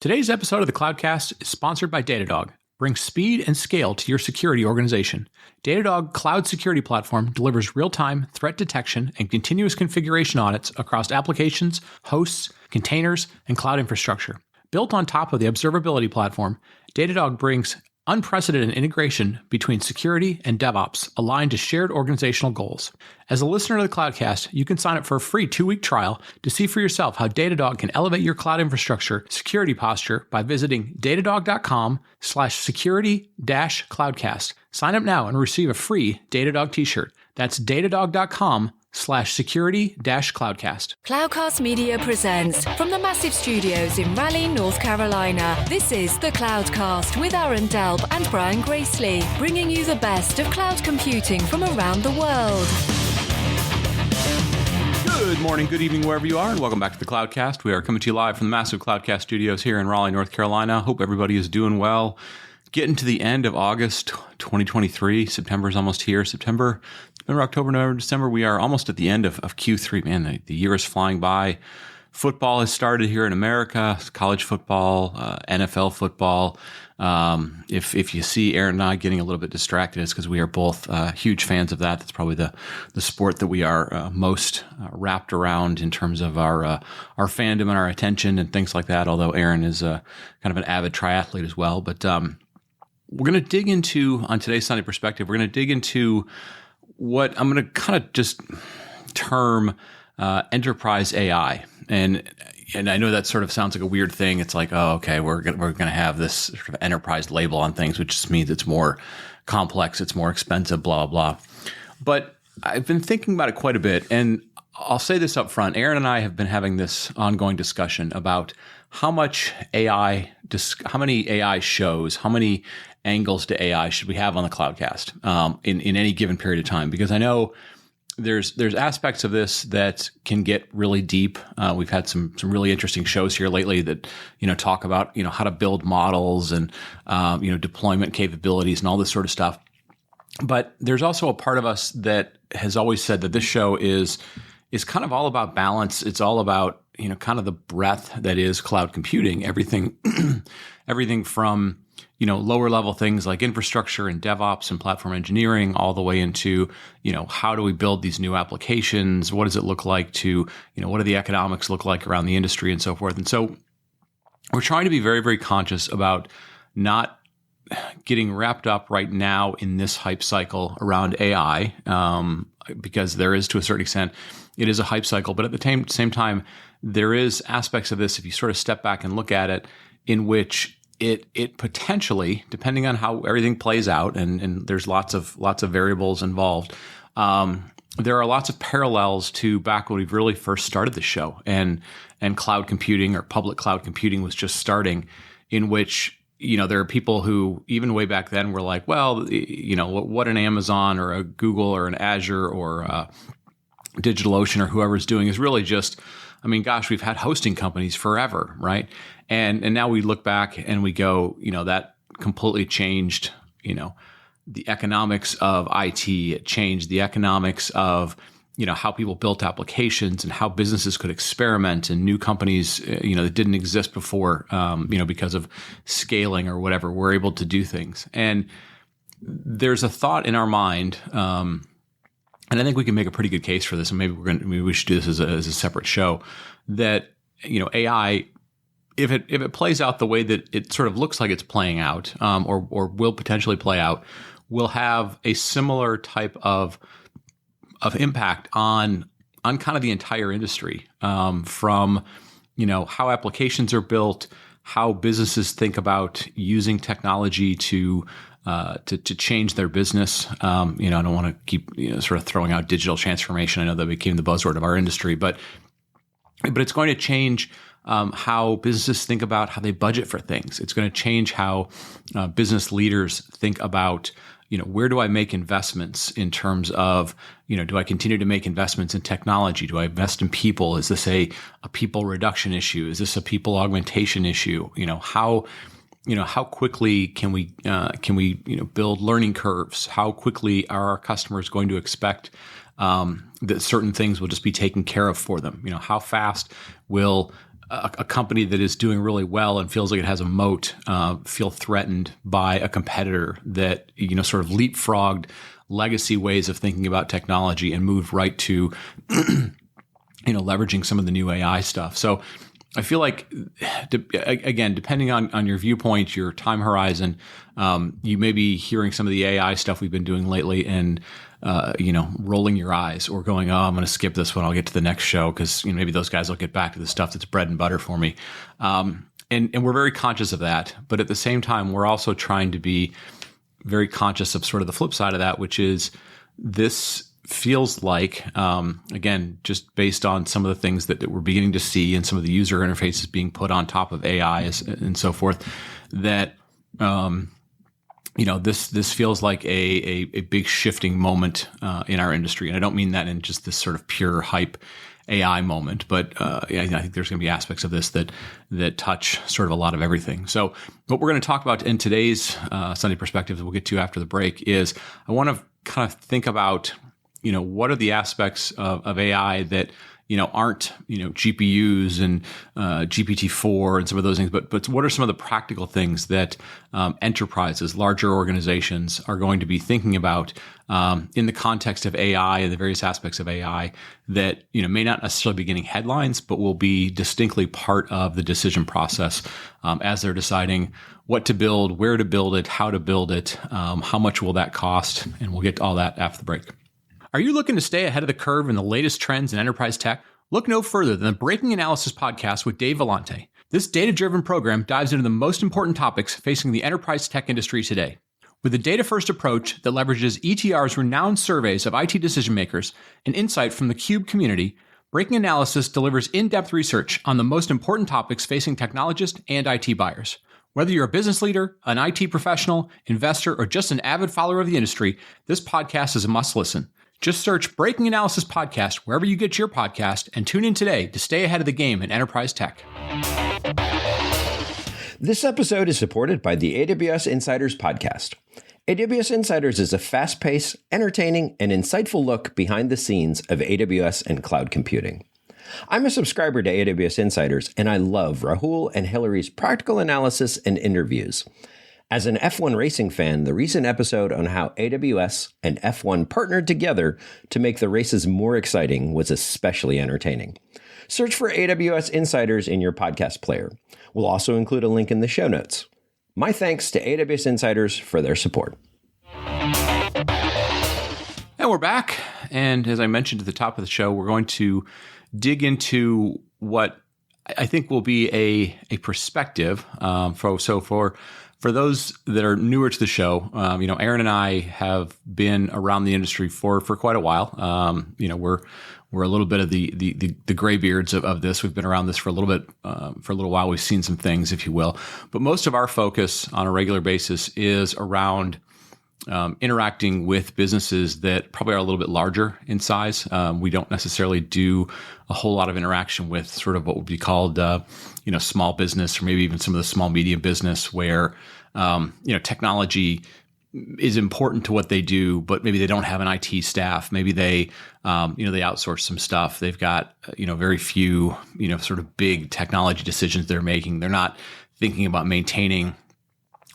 Today's episode of the Cloudcast is sponsored by Datadog. Bring speed and scale to your security organization. Datadog Cloud Security Platform delivers real-time threat detection and continuous configuration audits across applications, hosts, containers, and cloud infrastructure. Built on top of the observability platform, Datadog brings unprecedented integration between security and DevOps aligned to shared organizational goals. As a listener to the Cloudcast, you can sign up for a free 2-week trial to see for yourself how Datadog can elevate your cloud infrastructure security posture by visiting datadog.com/security-cloudcast. Sign up now and receive a free Datadog t-shirt. That's datadog.com/security-cloudcast. Cloudcast Media presents from the massive studios in Raleigh, North Carolina. This is the Cloudcast with Aaron Delp and Brian Gracely, bringing you the best of cloud computing from around the world. Good morning, good evening, wherever you are, and welcome back to the Cloudcast. We are coming to you live from the massive Cloudcast studios here in Raleigh, North Carolina. Hope everybody is doing well. Getting to the end of August 2023. September is almost here. September, October, November, December. We are almost at the end of Q3. Man, the year is flying by. Football has started here in America. College football, NFL football. If you see Aaron and I getting a little bit distracted, it's because we are both huge fans of that. That's probably the sport that we are most wrapped around in terms of our fandom and our attention and things like that. Although Aaron is kind of an avid triathlete as well. But we're going to dig into, on today's Sunday Perspective, we're going to dig into what I'm going to kind of just term enterprise AI. And I know that sort of sounds like a weird thing. It's like, oh, okay, we're going to have this sort of enterprise label on things, which just means it's more complex, it's more expensive, blah, blah, blah. But I've been thinking about it quite a bit. And I'll say this up front. Aaron and I have been having this ongoing discussion about how much AI, how many AI shows, how many angles to AI should we have on the Cloudcast in any given period of time? Because I know there's aspects of this that can get really deep. We've had some really interesting shows here lately that talk about how to build models and deployment capabilities and all this sort of stuff. But there's also a part of us that has always said that this show is kind of all about balance. It's all about kind of the breadth that is cloud computing. Everything from lower level things like infrastructure and DevOps and platform engineering, all the way into, how do we build these new applications? What does it look like to, what do the economics look like around the industry and so forth? And so we're trying to be very, very conscious about not getting wrapped up right now in this hype cycle around AI, because there is, to a certain extent, it is a hype cycle. But at the same time, there is aspects of this, if you sort of step back and look at it, in which it potentially, depending on how everything plays out, and there's lots of variables involved, there are lots of parallels to back when we really first started the show, and cloud computing or public cloud computing was just starting, in which there are people who even way back then were like, well, what an Amazon or a Google or an Azure or a DigitalOcean or whoever's doing is really just, we've had hosting companies forever, right? And now we look back and we go, that completely changed, the economics of IT. It changed the economics of, how people built applications and how businesses could experiment, and new companies, that didn't exist before, because of scaling or whatever, were able to do things. And there's a thought in our mind, and I think we can make a pretty good case for this, and maybe we should do this as a separate show, that AI, if it plays out the way that it sort of looks like it's playing out, or will potentially play out, will have a similar type of impact on kind of the entire industry, from how applications are built, how businesses think about using technology to change their business. I don't want to keep sort of throwing out digital transformation. I know that became the buzzword of our industry, but it's going to change how businesses think about how they budget for things. It's going to change how business leaders think about, where do I make investments in terms of, do I continue to make investments in technology? Do I invest in people? Is this a people reduction issue? Is this a people augmentation issue? How quickly can we build learning curves? How quickly are our customers going to expect that certain things will just be taken care of for them? How fast will a company that is doing really well and feels like it has a moat feel threatened by a competitor that, sort of leapfrogged legacy ways of thinking about technology and moved right to, leveraging some of the new AI stuff. So I feel like, again, depending on your viewpoint, your time horizon, you may be hearing some of the AI stuff we've been doing lately and, rolling your eyes or going, oh, I'm going to skip this one. I'll get to the next show because maybe those guys will get back to the stuff that's bread and butter for me. And we're very conscious of that. But at the same time, we're also trying to be very conscious of sort of the flip side of that, which is this feels like, again, just based on some of the things that we're beginning to see and some of the user interfaces being put on top of AI and so forth, that, this feels like a big shifting moment in our industry. And I don't mean that in just this sort of pure hype AI moment, but I think there's going to be aspects of this that touch sort of a lot of everything. So what we're going to talk about in today's Sunday Perspective that we'll get to after the break is I want to kind of think about what are the aspects of AI that, aren't, GPUs and GPT-4 and some of those things, but what are some of the practical things that enterprises, larger organizations are going to be thinking about in the context of AI and the various aspects of AI that, may not necessarily be getting headlines, but will be distinctly part of the decision process as they're deciding what to build, where to build it, how to build it, how much will that cost, and we'll get to all that after the break. Are you looking to stay ahead of the curve in the latest trends in enterprise tech? Look no further than the Breaking Analysis podcast with Dave Vellante. This data-driven program dives into the most important topics facing the enterprise tech industry today. With a data-first approach that leverages ETR's renowned surveys of IT decision makers and insight from the CUBE community, Breaking Analysis delivers in-depth research on the most important topics facing technologists and IT buyers. Whether you're a business leader, an IT professional, investor, or just an avid follower of the industry, this podcast is a must-listen. Just search Breaking Analysis Podcast wherever you get your podcast and tune in today to stay ahead of the game in enterprise tech. This episode is supported by the AWS Insiders Podcast. AWS Insiders is a fast-paced, entertaining, and insightful look behind the scenes of AWS and cloud computing. I'm a subscriber to AWS Insiders, and I love Rahul and Hillary's practical analysis and interviews. As an F1 racing fan, the recent episode on how AWS and F1 partnered together to make the races more exciting was especially entertaining. Search for AWS Insiders in your podcast player. We'll also include a link in the show notes. My thanks to AWS Insiders for their support. And we're back. And as I mentioned at the top of the show, we're going to dig into what I think will be a perspective. For those that are newer to the show, Aaron and I have been around the industry for quite a while. We're a little bit of the graybeards of this. We've been around this for a little while. We've seen some things, if you will. But most of our focus on a regular basis is around interacting with businesses that probably are a little bit larger in size. We don't necessarily do a whole lot of interaction with sort of what would be called, small business or maybe even some of the small medium business where, technology is important to what they do, but maybe they don't have an IT staff. Maybe they outsource some stuff. They've got, very few, sort of big technology decisions they're making. They're not thinking about maintaining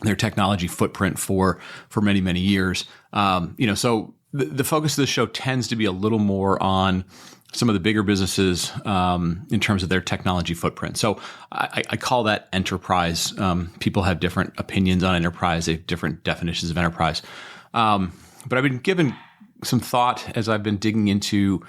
their technology footprint for many, many years. So the focus of the show tends to be a little more on some of the bigger businesses in terms of their technology footprint. So I call that enterprise. People have different opinions on enterprise. They have different definitions of enterprise. But I've been given some thought as I've been digging into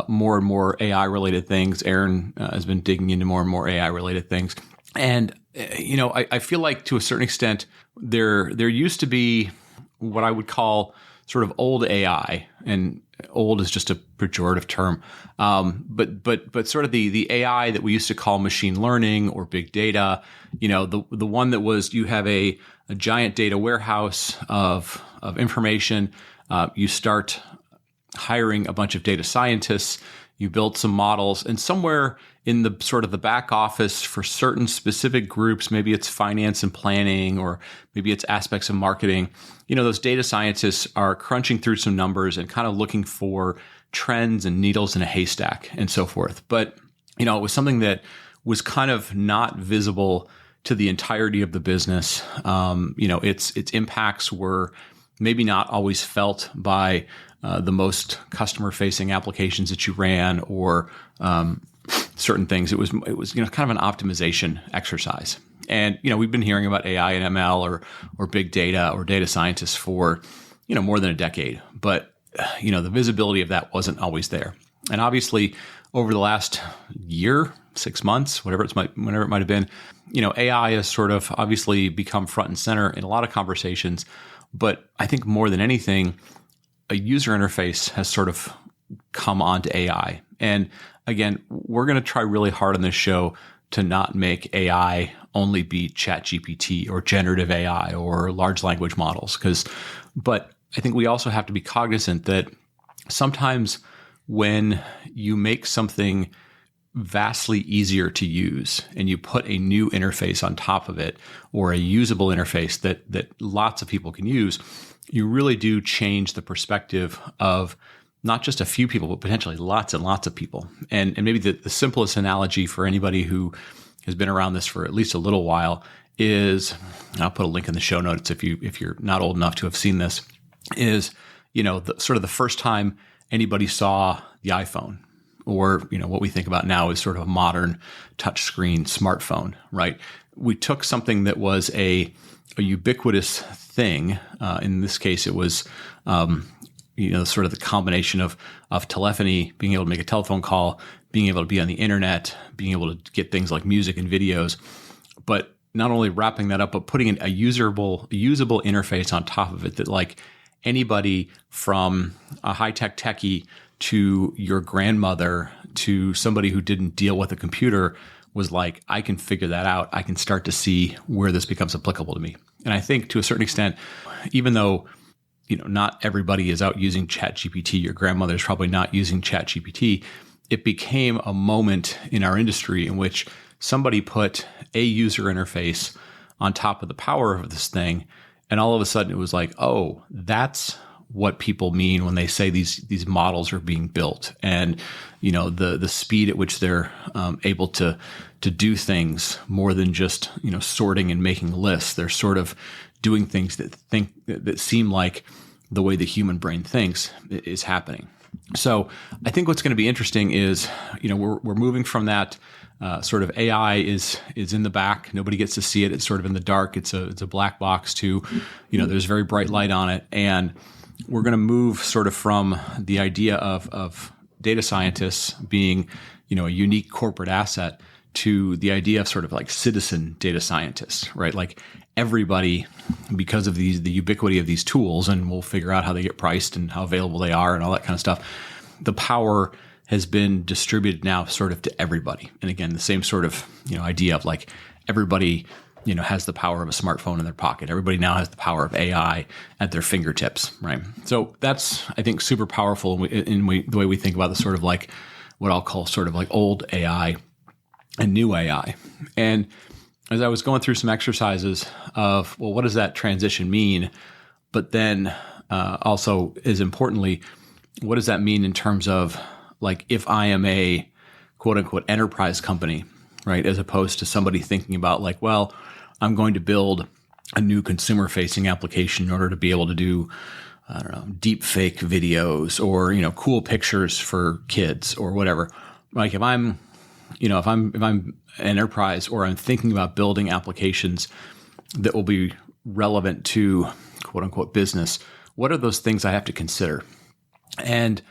more and more AI-related things. Aaron has been digging into more and more AI-related things. And I feel like to a certain extent, there used to be what I would call sort of old AI, and old is just a pejorative term. But sort of the AI that we used to call machine learning or big data, the one that was you have a giant data warehouse of information. You start hiring a bunch of data scientists. You build some models, and somewhere in the sort of the back office for certain specific groups, maybe it's finance and planning, or maybe it's aspects of marketing, those data scientists are crunching through some numbers and kind of looking for trends and needles in a haystack and so forth. But, it was something that was kind of not visible to the entirety of the business. Its impacts were maybe not always felt by the most customer-facing applications that you ran, or certain things. It was kind of an optimization exercise. And we've been hearing about AI and ML or big data or data scientists for more than a decade, but the visibility of that wasn't always there. And obviously, over the last year, 6 months, whenever it might have been, AI has sort of obviously become front and center in a lot of conversations. But I think more than anything, a user interface has sort of come onto AI. And again, we're going to try really hard on this show to not make AI only be ChatGPT or generative AI or large language models. But I think we also have to be cognizant that sometimes when you make something vastly easier to use and you put a new interface on top of it, or a usable interface that lots of people can use, you really do change the perspective of not just a few people, but potentially lots and lots of people. And maybe the simplest analogy for anybody who has been around this for at least a little while is, and I'll put a link in the show notes if you're not old enough to have seen this, is the first time anybody saw the iPhone, or what we think about now is sort of a modern touchscreen smartphone, right? We took something that was a ubiquitous thing. In this case, it was sort of the combination of telephony, being able to make a telephone call, being able to be on the internet, being able to get things like music and videos, but not only wrapping that up, but putting in a usable interface on top of it that, like, anybody from a high-tech techie to your grandmother to somebody who didn't deal with a computer was like, I can figure that out. I can start to see where this becomes applicable to me. And I think to a certain extent, even though not everybody is out using ChatGPT, your grandmother's probably not using ChatGPT, it became a moment in our industry in which somebody put a user interface on top of the power of this thing. And all of a sudden it was like, oh, that's what people mean when they say these models are being built, and the speed at which they're able to do things more than just sorting and making lists. They're sort of doing things that seem like the way the human brain thinks is happening. So I think what's going to be interesting is we're moving from that sort of AI is in the back. Nobody gets to see it. It's sort of in the dark. It's a black box to there's very bright light on it, and we're going to move sort of from the idea of data scientists being, a unique corporate asset to the idea of sort of like citizen data scientists, right? Like everybody, because of the ubiquity of these tools, and we'll figure out how they get priced and how available they are and all that kind of stuff. The power has been distributed now sort of to everybody. And again, the same sort of, idea of like everybody, has the power of a smartphone in their pocket. Everybody now has the power of AI at their fingertips, right? So that's, I think, super powerful in the way we think about the sort of like what I'll call sort of like old AI and new AI. And as I was going through some exercises of, well, what does that transition mean? But then also, as importantly, what does that mean in terms of like if I am a quote unquote enterprise company, right? As opposed to somebody thinking about like, well, I'm going to build a new consumer facing application in order to be able to do, I don't know, deep fake videos or, cool pictures for kids or whatever. Like if I'm an enterprise or I'm thinking about building applications that will be relevant to quote unquote business, what are those things I have to consider? And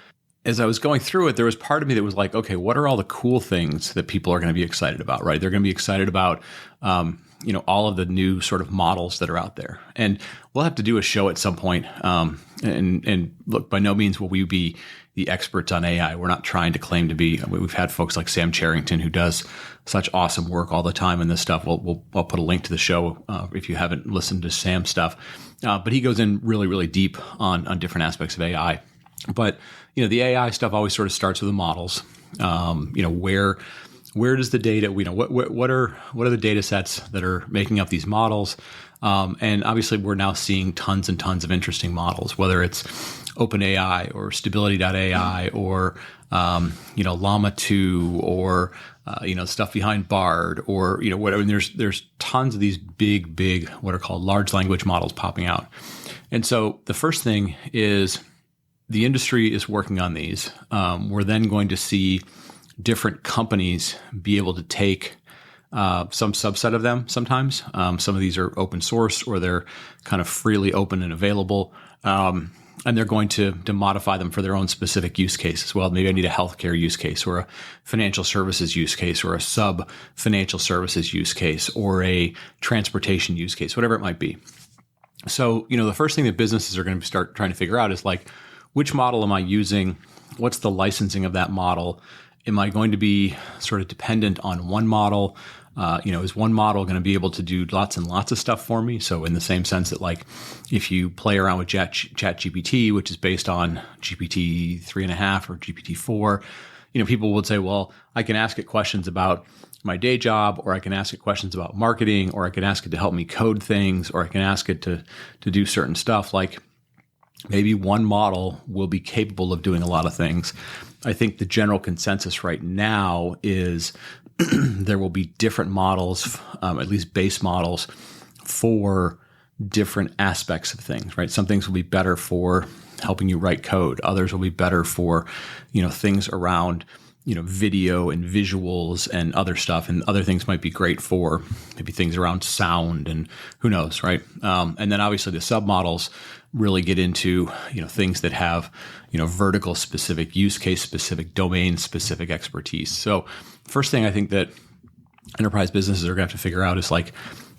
as I was going through it, there was part of me that was like, okay, what are all the cool things that people are going to be excited about, right? They're going to be excited about, all of the new sort of models that are out there. And we'll have to do a show at some point. And look, by no means will we be the experts on AI. We're not trying to claim to be. We've had folks like Sam Charrington who does such awesome work all the time in this stuff. I'll put a link to the show if you haven't listened to Sam's stuff. But he goes in really, really deep on different aspects of AI. But the AI stuff always sort of starts with the models. Where does the data? What are the data sets that are making up these models? And obviously, we're now seeing tons and tons of interesting models, whether it's OpenAI or Stability.ai or Llama 2 or stuff behind Bard or, whatever. And there's tons of these big, what are called large language models popping out. And so the first thing is the industry is working on these. We're then going to see different companies be able to take some subset of them sometimes. Some of these are open source or they're kind of freely open and available. And they're going to modify them for their own specific use case as well. Maybe I need a healthcare use case or a financial services use case or a sub-financial services use case or a transportation use case, whatever it might be. So, the first thing that businesses are going to start trying to figure out is like, which model am I using? What's the licensing of that model? Am I going to be sort of dependent on one model? Is one model going to be able to do lots and lots of stuff for me? So in the same sense that like if you play around with ChatGPT, which is based on GPT 3.5 or GPT 4, people would say, well, I can ask it questions about my day job, or I can ask it questions about marketing, or I can ask it to help me code things, or I can ask it to do certain stuff. Like maybe one model will be capable of doing a lot of things. I think the general consensus right now is there will be different models, at least base models, for different aspects of things, right? Some things will be better for helping you write code. Others will be better for, things around, video and visuals and other stuff. And other things might be great for maybe things around sound and who knows, right? And then obviously the submodels really get into, things that have, vertical specific, use case specific, domain specific expertise. So first thing I think that enterprise businesses are going to have to figure out is like,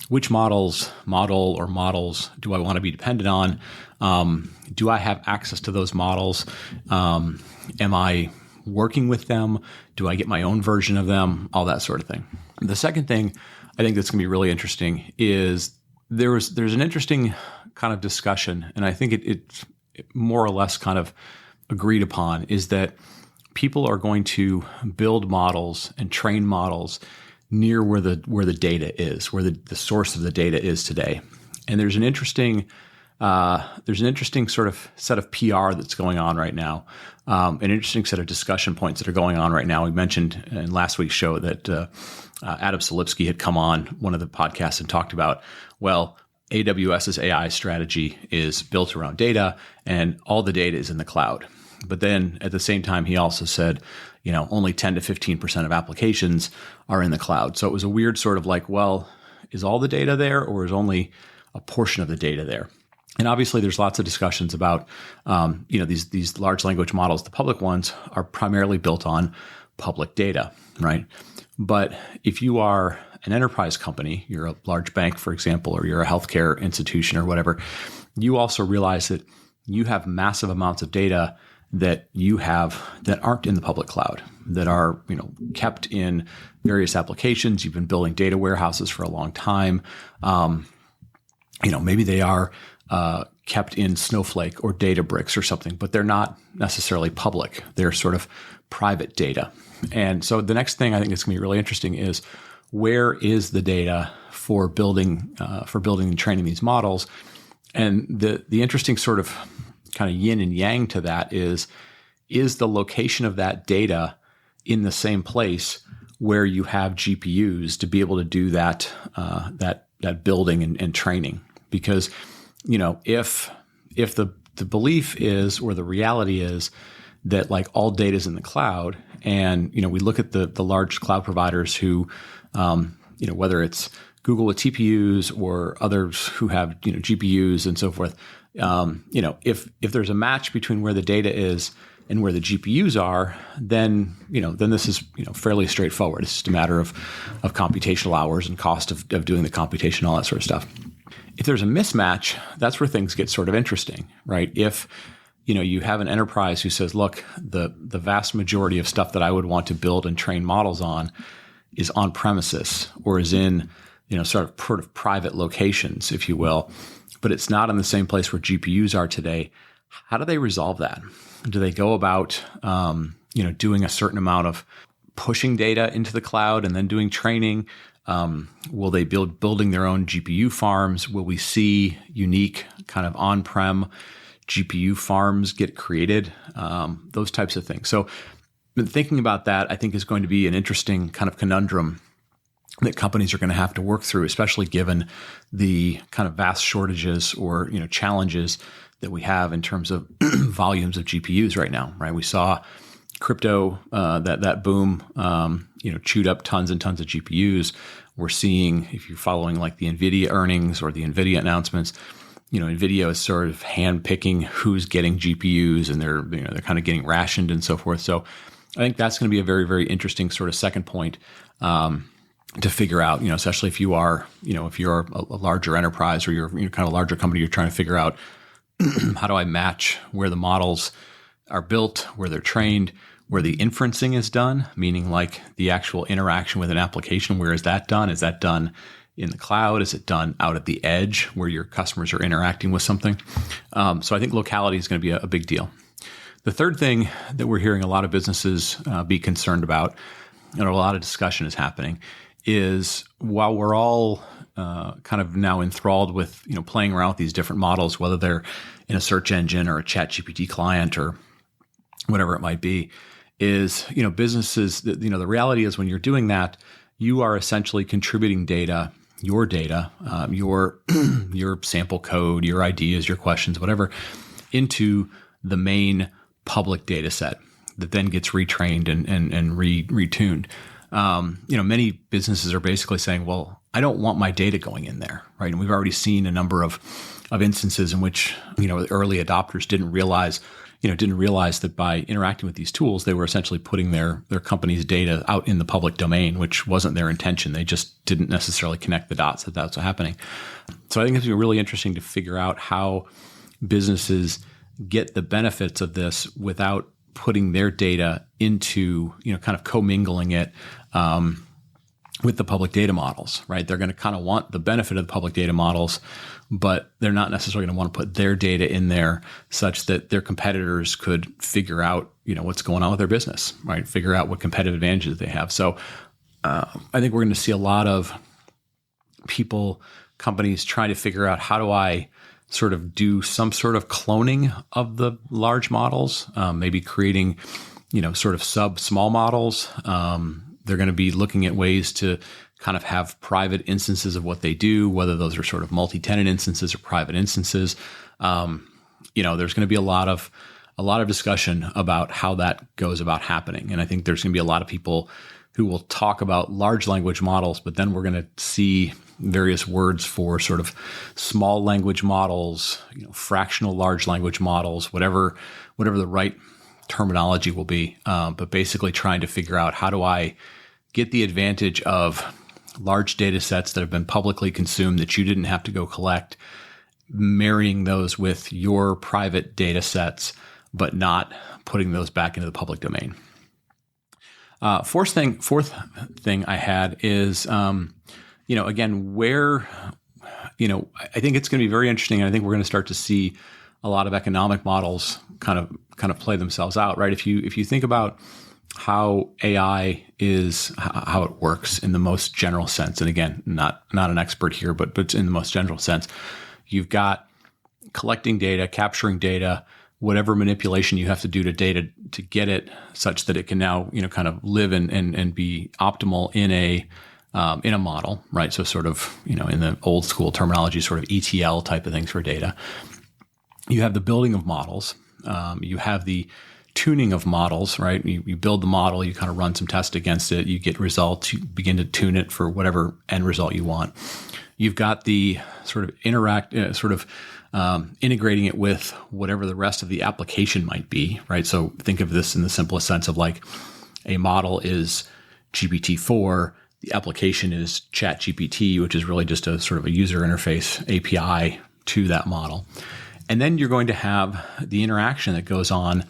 which models do I want to be dependent on? Do I have access to those models? Am I working with them? Do I get my own version of them? All that sort of thing. The second thing I think that's going to be really interesting is there's an interesting kind of discussion, and I think it more or less kind of agreed upon, is that people are going to build models and train models near where the data is, where the source of the data is today. And there's an interesting sort of set of PR that's going on right now, an interesting set of discussion points that are going on right now. We mentioned in last week's show that Adam Selipsky had come on one of the podcasts and talked about, well, AWS's AI strategy is built around data and all the data is in the cloud. But then at the same time, he also said, only 10 to 15% of applications are in the cloud. So it was a weird sort of like, well, is all the data there or is only a portion of the data there? And obviously there's lots of discussions about, these large language models. The public ones are primarily built on public data, right? But if you are an enterprise company, you're a large bank, for example, or you're a healthcare institution or whatever, you also realize that you have massive amounts of data that you have that aren't in the public cloud, that are, kept in various applications. You've been building data warehouses for a long time. Maybe they are kept in Snowflake or Databricks or something, but they're not necessarily public. They're sort of private data. And so the next thing I think is going to be really interesting is, where is the data for building and training these models? And the interesting sort of kind of yin and yang to that is the location of that data in the same place where you have GPUs to be able to do that building and training? Because, if the belief is, or the reality is, that like all data is in the cloud, and we look at the large cloud providers who, whether it's Google with TPUs or others who have GPUs and so forth, if there's a match between where the data is and where the GPUs are, then this is fairly straightforward. It's just a matter of computational hours and cost of doing the computation, all that sort of stuff. If there's a mismatch, that's where things get sort of interesting, right? If you have an enterprise who says, look, the vast majority of stuff that I would want to build and train models on is on premises or is in, sort of private locations, if you will, but it's not in the same place where GPUs are today. How do they resolve that? Do they go about, doing a certain amount of pushing data into the cloud and then doing training? Will they building their own GPU farms? Will we see unique kind of on-prem GPU farms get created? Those types of things. So thinking about that, I think, is going to be an interesting kind of conundrum that companies are going to have to work through, especially given the kind of vast shortages or challenges that we have in terms of volumes of GPUs right now. Right, we saw crypto that boom, chewed up tons and tons of GPUs. We're seeing, if you're following like the NVIDIA earnings or the NVIDIA announcements, NVIDIA is sort of handpicking who's getting GPUs, and they're kind of getting rationed and so forth. So I think that's going to be a very, very interesting sort of second point to figure out, especially if you are, if you're a larger enterprise or you're kind of a larger company, you're trying to figure out how do I match where the models are built, where they're trained, where the inferencing is done, meaning like the actual interaction with an application. Where is that done? Is that done in the cloud? Is it done out at the edge where your customers are interacting with something? So I think locality is going to be a big deal. The third thing that we're hearing a lot of businesses be concerned about, and a lot of discussion is happening, is while we're all kind of now enthralled with playing around with these different models, whether they're in a search engine or a ChatGPT client or whatever it might be, is businesses. The reality is when you're doing that, you are essentially contributing data, your your sample code, your ideas, your questions, whatever, into the main public data set that then gets retrained and retuned. Many businesses are basically saying, well, I don't want my data going in there, right? And we've already seen a number of instances in which, early adopters didn't realize that by interacting with these tools, they were essentially putting their company's data out in the public domain, which wasn't their intention. They just didn't necessarily connect the dots that that's happening. So I think it's going to be really interesting to figure out how businesses get the benefits of this without putting their data into, kind of commingling it with the public data models, right? They're going to kind of want the benefit of the public data models, but they're not necessarily going to want to put their data in there such that their competitors could figure out, what's going on with their business, right? Figure out what competitive advantages they have. So I think we're going to see a lot of companies trying to figure out, how do I sort of do some sort of cloning of the large models, maybe creating, sort of small models. They're going to be looking at ways to kind of have private instances of what they do, whether those are sort of multi-tenant instances or private instances. There's going to be a lot of discussion about how that goes about happening. And I think there's going to be a lot of people who will talk about large language models, but then we're going to see various words for sort of small language models, fractional large language models, whatever the right terminology will be. But basically trying to figure out, how do I get the advantage of large data sets that have been publicly consumed that you didn't have to go collect, marrying those with your private data sets, but not putting those back into the public domain. Fourth thing I had is, again, where, I think it's going to be very interesting. And I think we're going to start to see a lot of economic models kind of play themselves out, right? If you think about how AI is, how it works in the most general sense, and again, not an expert here, but in the most general sense, you've got collecting data, capturing data, whatever manipulation you have to do to data to get it such that it can now, kind of live and be optimal in a model, right? So sort of, in the old school terminology, sort of ETL type of things for data. You have the building of models. You have the tuning of models, right? You build the model, you kind of run some tests against it, you get results, you begin to tune it for whatever end result you want. You've got the sort of integrating it with whatever the rest of the application might be, right? So think of this in the simplest sense of like a model is GPT-4, the application is ChatGPT, which is really just a sort of a user interface API to that model. And then you're going to have the interaction that goes on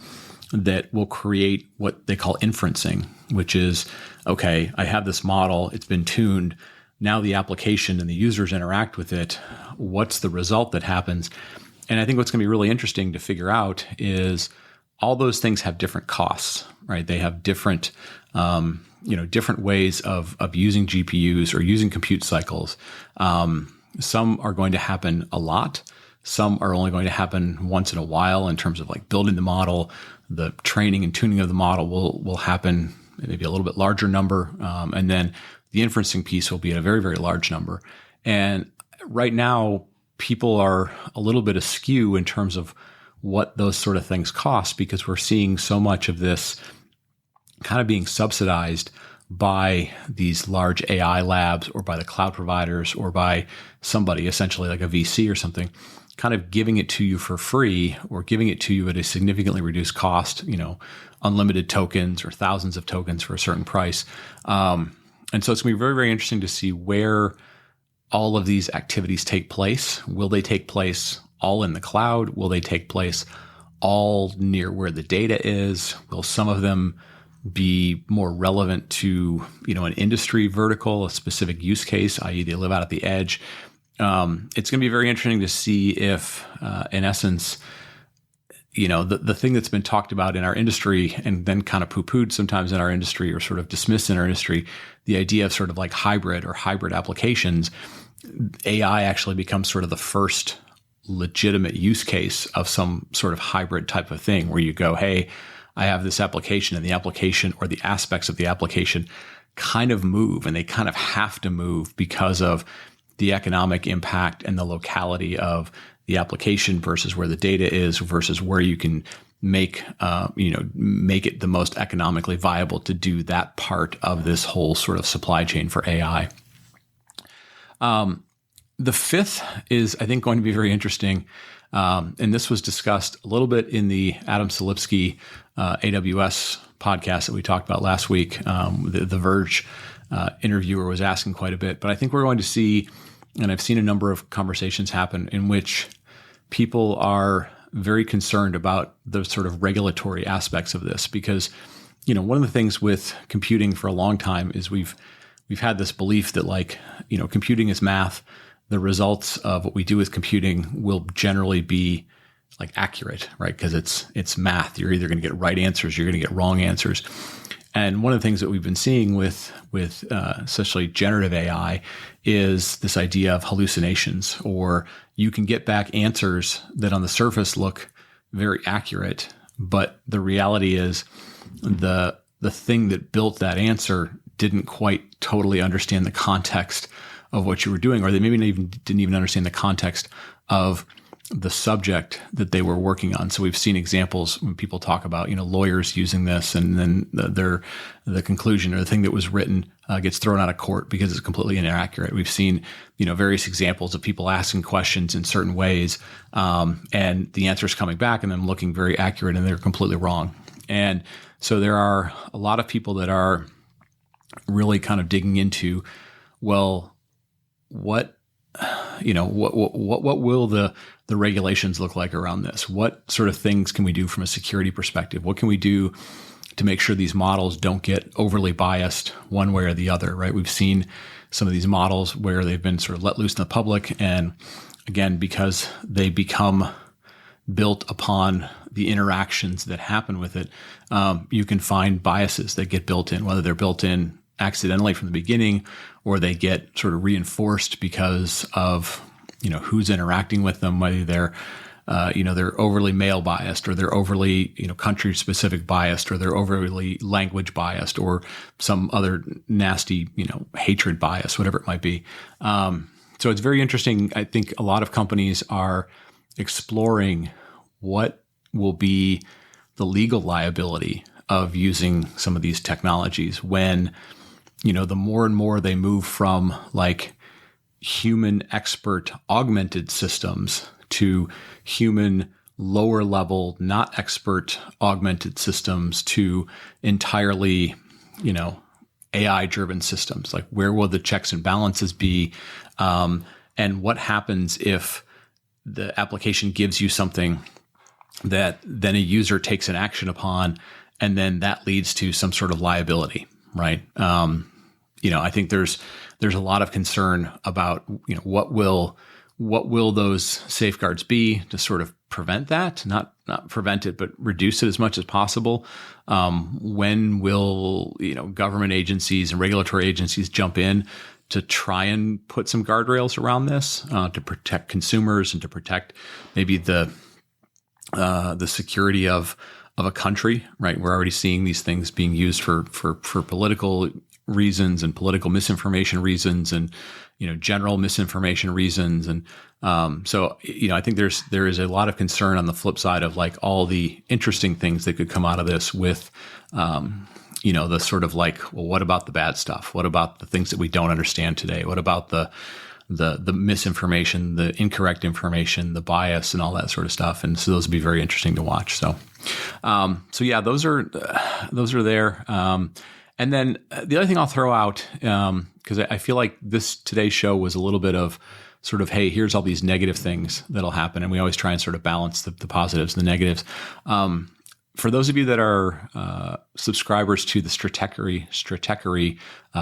that will create what they call inferencing, which is, okay, I have this model, it's been tuned. Now the application and the users interact with it. What's the result that happens? And I think what's going to be really interesting to figure out is all those things have different costs, right? They have different, different ways of using GPUs or using compute cycles. Some are going to happen a lot. Some are only going to happen once in a while in terms of like building the model. The training and tuning of the model will happen maybe a little bit larger number. And then the inferencing piece will be at a very, very large number. And right now, people are a little bit askew in terms of what those sort of things cost, because we're seeing so much of this kind of being subsidized by these large AI labs or by the cloud providers or by somebody, essentially like a VC or something, kind of giving it to you for free or giving it to you at a significantly reduced cost, unlimited tokens or thousands of tokens for a certain price. And so it's going to be very, very interesting to see where all of these activities take place. Will they take place all in the cloud? Will they take place all near where the data is? Will some of them be more relevant to, an industry vertical, a specific use case, i.e. they live out at the edge? It's going to be very interesting to see if, in essence, the thing that's been talked about in our industry and then kind of poo-pooed sometimes in our industry or sort of dismissed in our industry, the idea of sort of like hybrid applications, AI actually becomes sort of the first legitimate use case of some sort of hybrid type of thing where you go, hey, I have this application, and the application or the aspects of the application kind of move, and they kind of have to move because of the economic impact and the locality of the application versus where the data is versus where you can make it the most economically viable to do that part of this whole sort of supply chain for AI. The fifth is, I think, going to be very interesting. And this was discussed a little bit in the Adam Selipsky AWS podcast that we talked about last week. The Verge interviewer was asking quite a bit. But I think we're going to see, and I've seen a number of conversations happen in which people are very concerned about the sort of regulatory aspects of this. Because, one of the things with computing for a long time is we've had this belief that computing is math. The results of what we do with computing will generally be like accurate, right? Because it's math. You're either going to get right answers, you're going to get wrong answers. And one of the things that we've been seeing with especially generative AI is this idea of hallucinations, or you can get back answers that on the surface look very accurate, but the reality is the thing that built that answer didn't quite totally understand the context of what you were doing, or they maybe didn't even understand the context of the subject that they were working on. So we've seen examples when people talk about, lawyers using this, and then the conclusion or the thing that was written gets thrown out of court because it's completely inaccurate. We've seen, various examples of people asking questions in certain ways, and the answers coming back and them looking very accurate, and they're completely wrong. And so there are a lot of people that are really kind of digging into, well, what will the regulations look like around this? What sort of things can we do from a security perspective? What can we do to make sure these models don't get overly biased one way or the other, right? We've seen some of these models where they've been sort of let loose in the public. And again, because they become built upon the interactions that happen with it, you can find biases that get built in, whether they're built in accidentally from the beginning, or they get sort of reinforced because of, who's interacting with them, whether they're, they're overly male biased, or they're overly, country specific biased, or they're overly language biased, or some other nasty, hatred bias, whatever it might be. So it's very interesting. I think a lot of companies are exploring what will be the legal liability of using some of these technologies when, the more and more they move from like human expert augmented systems to human lower level, not expert augmented systems to entirely, AI driven systems. Like, where will the checks and balances be? And what happens if the application gives you something that then a user takes an action upon, and then that leads to some sort of liability, right? I think there's a lot of concern about, what will those safeguards be to sort of prevent that, not prevent it, but reduce it as much as possible. When will, government agencies and regulatory agencies jump in to try and put some guardrails around this to protect consumers and to protect maybe the security of a country, right? We're already seeing these things being used for political reasons and political misinformation reasons and, general misinformation reasons. And so, I think there is a lot of concern on the flip side of like all the interesting things that could come out of this with, the sort of like, well, what about the bad stuff? What about the things that we don't understand today? What about the misinformation, the incorrect information, the bias, and all that sort of stuff? And so those would be very interesting to watch. So yeah, those are there. And then the other thing I'll throw out, because I feel like today's show was a little bit of sort of, hey, here's all these negative things that'll happen, and we always try and sort of balance the positives and the negatives. For those of you that are subscribers to the Stratechery,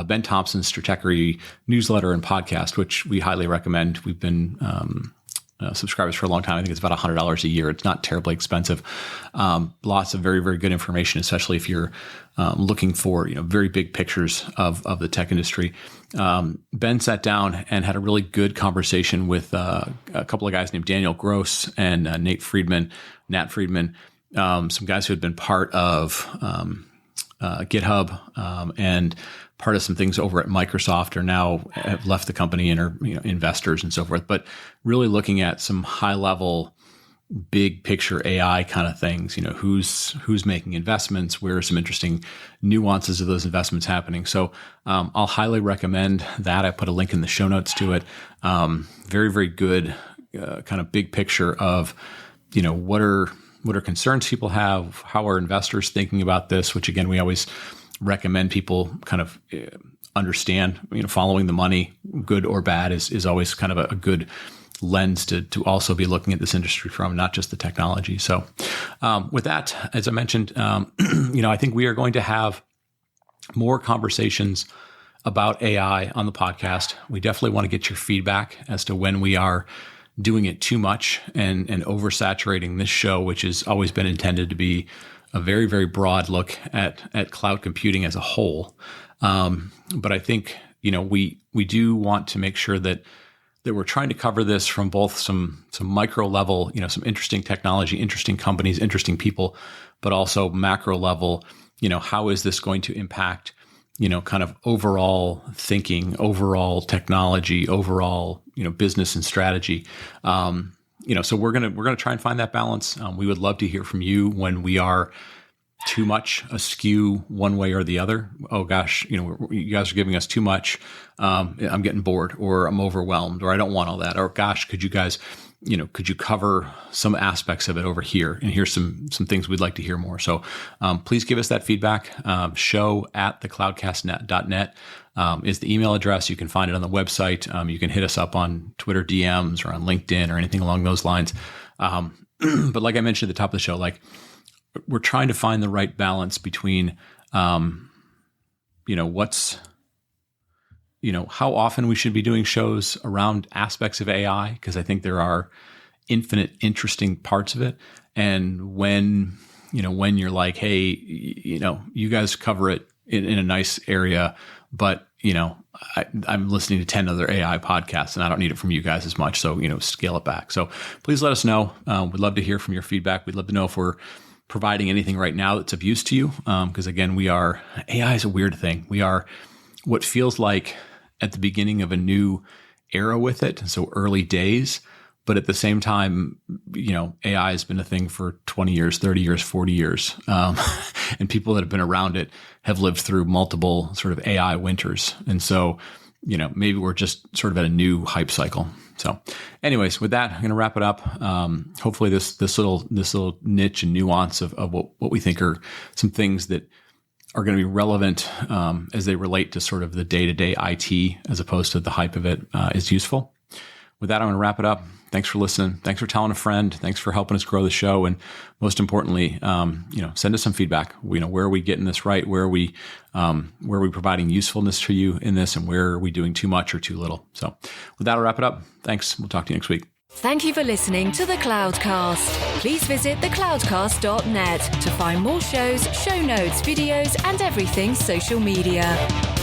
Ben Thompson's Stratechery newsletter and podcast, which we highly recommend. We've been subscribers for a long time. I think it's about $100 a year. It's not terribly expensive. Lots of very, very good information, especially if you're looking for very big pictures of the tech industry. Ben sat down and had a really good conversation with a couple of guys named Daniel Gross and Nat Friedman. Some guys who had been part of GitHub and part of some things over at Microsoft, are now have left the company and are investors and so forth. But really looking at some high level, big picture AI kind of things. Who's making investments? Where are some interesting nuances of those investments happening? So I'll highly recommend that. I put a link in the show notes to it. Very, very good kind of big picture of what are concerns people have? How are investors thinking about this? Which again, we always recommend people kind of understand, following the money, good or bad, is always kind of a good lens to also be looking at this industry from, not just the technology. So with that, as I mentioned, I think we are going to have more conversations about AI on the podcast. We definitely want to get your feedback as to when we are doing it too much and oversaturating this show, which has always been intended to be a very, very broad look at cloud computing as a whole. But I think, we do want to make sure that we're trying to cover this from both some micro level, some interesting technology, interesting companies, interesting people, but also macro level, how is this going to impact, kind of overall thinking, overall technology, overall, business and strategy. So we're gonna try and find that balance. We would love to hear from you when we are too much askew one way or the other. Oh gosh, you guys are giving us too much. I'm getting bored, or I'm overwhelmed, or I don't want all that. Or gosh, could you guys, could you cover some aspects of it over here? And here's some things we'd like to hear more. So please give us that feedback. show@thecloudcast.net is the email address. You can find it on the website. You can hit us up on Twitter DMs or on LinkedIn or anything along those lines. But like I mentioned at the top of the show, like we're trying to find the right balance between, how often we should be doing shows around aspects of AI, because I think there are infinite interesting parts of it. And when you're like, hey, you guys cover it in a nice area, but I'm listening to 10 other AI podcasts and I don't need it from you guys as much. So, scale it back. So please let us know. We'd love to hear from your feedback. We'd love to know if we're providing anything right now that's of use to you. Because again, AI is a weird thing. We are what feels like at the beginning of a new era with it. So early days, but at the same time, AI has been a thing for 20 years, 30 years, 40 years. And people that have been around it have lived through multiple sort of AI winters. And so, maybe we're just sort of at a new hype cycle. So anyways, with that, I'm going to wrap it up. Hopefully this little niche and nuance of what we think are some things that are going to be relevant as they relate to sort of the day-to-day IT as opposed to the hype of it is useful. With that, I'm going to wrap it up. Thanks for listening. Thanks for telling a friend. Thanks for helping us grow the show. And most importantly, send us some feedback. Where are we getting this right? Where are we providing usefulness to you in this? And where are we doing too much or too little? So with that, I'll wrap it up. Thanks. We'll talk to you next week. Thank you for listening to The Cloudcast. Please visit thecloudcast.net to find more shows, show notes, videos, and everything social media.